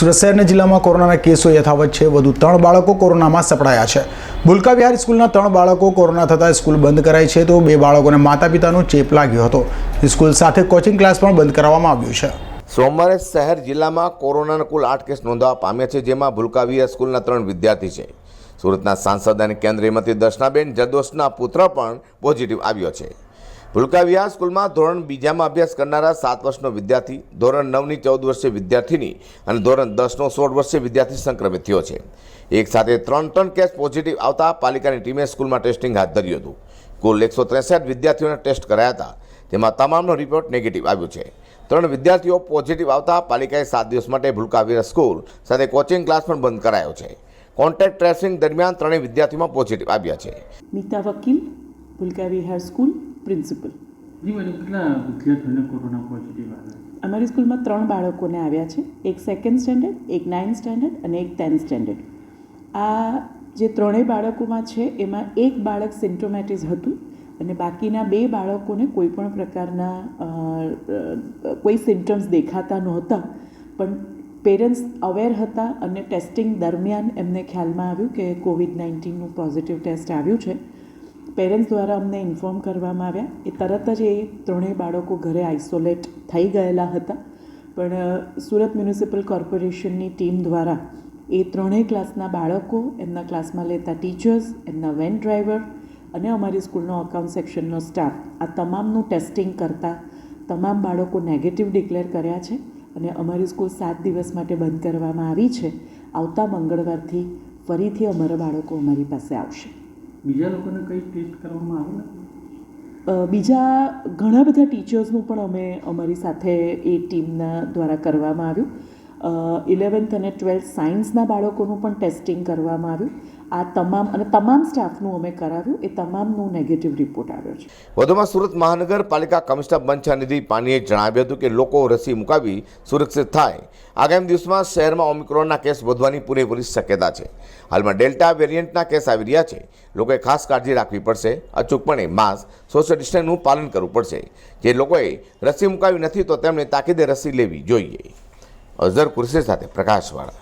સુરત શહેરના જિલ્લામાં કોરોનાના કેસો યથાવત છે. વધુ 3 બાળકો કોરોનામાં સપડાયા છે. ભૂલકા વિહાર સ્કૂલના 3 બાળકો કોરોના થતાં સ્કૂલ બંધ કરાઈ છે, તો 2 બાળકોને માતા પિતાનો ચેપ લાગ્યો હતો. સ્કૂલ સાથે કોચિંગ ક્લાસ પણ બંધ કરાવવામાં આવ્યું છે. સોમવારે શહેર જિલ્લામાં કોરોનાના કુલ 8 કેસ નોંધવા પામ્યા છે, જેમાં ભૂલકા વિહાર સ્કૂલના 3 વિદ્યાર્થી છે. સુરતના સાંસદ અને કેન્દ્રીય મંત્રી દર્શનાબેન જરદોશના પુત્ર પણ પોઝિટિવ આવ્યો છે. ભૂલકા વિહાર સ્કૂલમાં ધોરણ 2માં અભ્યાસ કરનારા 7 વર્ષનો વિદ્યાર્થી, ધોરણ 9ની 14 વર્ષીય વિદ્યાર્થીની અને ધોરણ 10નો 16 વર્ષીય વિદ્યાર્થી સંક્રમિત થયો છે. એક સાથે 3 કેસ પોઝિટિવ આવતા પાલિકાની ટીમે સ્કૂલમાં ટેસ્ટિંગ હાથ ધર્યું હતું. કુલ 163 વિદ્યાર્થીઓને ટેસ્ટ કરાયા હતા, જેમાં તમામનો રિપોર્ટ નેગેટિવ આવ્યો છે. 3 વિદ્યાર્થીઓ પોઝિટિવ આવતા પાલિકાએ 7 દિવસ માટે ભૂલકા વિહાર સ્કૂલ સાથે કોચિંગ ક્લાસ પણ બંધ કરાયો છે. કોન્ટેક્ટ ટ્રેસિંગ દરમિયાન 3 વિદ્યાર્થીઓમાં પોઝિટિવ આવ્યા છે. મીતા વકીલ, ભૂલકા વિહાર સ્કૂલ પ્રિન્સિપલ. જી મેડમ, કેટલા વિદ્યાર્થીઓને કોરોના પોઝિટિવ આવ્યા? અમારી સ્કૂલમાં 3 બાળકોને આવ્યા છે. એક 2nd સ્ટેન્ડર્ડ, એક 9th સ્ટેન્ડર્ડ અને એક 10th સ્ટેન્ડર્ડ. આ જે 3 બાળકોમાં છે એમાં એક બાળક સિમ્પ્ટોમેટિસ હતું અને બાકીના 2 બાળકોને કોઈ પણ પ્રકારના કોઈ સિમ્ટમ્સ દેખાતા નહોતા, પણ પેરેન્ટ્સ અવેર હતા અને ટેસ્ટિંગ દરમિયાન એમને ખ્યાલમાં આવ્યું કે COVID-19નું પોઝિટિવ ટેસ્ટ આવ્યું છે. પેરેન્ટ્સ દ્વારા અમને ઇન્ફોર્મ કરવામાં આવ્યા. એ તરત જ એ 3 બાળકો ઘરે આઇસોલેટ થઈ ગયેલા હતા, પણ સુરત મ્યુનિસિપલ કોર્પોરેશનની ટીમ દ્વારા એ 3 ક્લાસના બાળકો, એમના ક્લાસમાં લેતા ટીચર્સ, એમના વેન ડ્રાઈવર અને અમારી સ્કૂલનો અકાઉન્ટ સેક્શનનો સ્ટાફ, આ તમામનું ટેસ્ટિંગ કરતાં તમામ બાળકો નેગેટિવ ડિક્લેર કર્યા છે અને અમારી સ્કૂલ 7 દિવસ માટે બંધ કરવામાં આવી છે. આવતા મંગળવારથી ફરીથી અમારા બાળકો અમારી પાસે આવશે. બીજા લોકોને કઈ ટેસ્ટ કરવામાં આવ્યું? બીજા ઘણા બધા ટીચર્સનું પણ અમે અમારી સાથે એ ટીમના દ્વારા કરવામાં આવ્યું. 11th અને 12th સાયન્સના બાળકોનું પણ ટેસ્ટિંગ કરવામાં આવ્યું. આ તમામ સ્ટાફનું અમે કરાવ્યું. એ તમામનું નેગેટિવ રિપોર્ટ આવ્યો છે. વધુમાં સુરત મહાનગરપાલિકા કમિશનર બંછાનિધિ પાનીએ જણાવ્યું હતું કે લોકો રસી મુકાવી સુરક્ષિત થાય. આગામી દિવસમાં શહેરમાં ઓમિક્રોનના કેસ વધવાની પૂરેપૂરી શક્યતા છે. હાલમાં ડેલ્ટા વેરિયન્ટના કેસ આવી રહ્યા છે. લોકોએ ખાસ કાળજી રાખવી પડશે. અચૂકપણે માસ્ક, સોશિયલ ડિસ્ટન્સનું પાલન કરવું પડશે. જે લોકોએ રસી મુકાવી નથી તો તેમણે તાકીદે રસી લેવી જોઈએ. અઝર કુરશી સાથે પ્રકાશવાળા.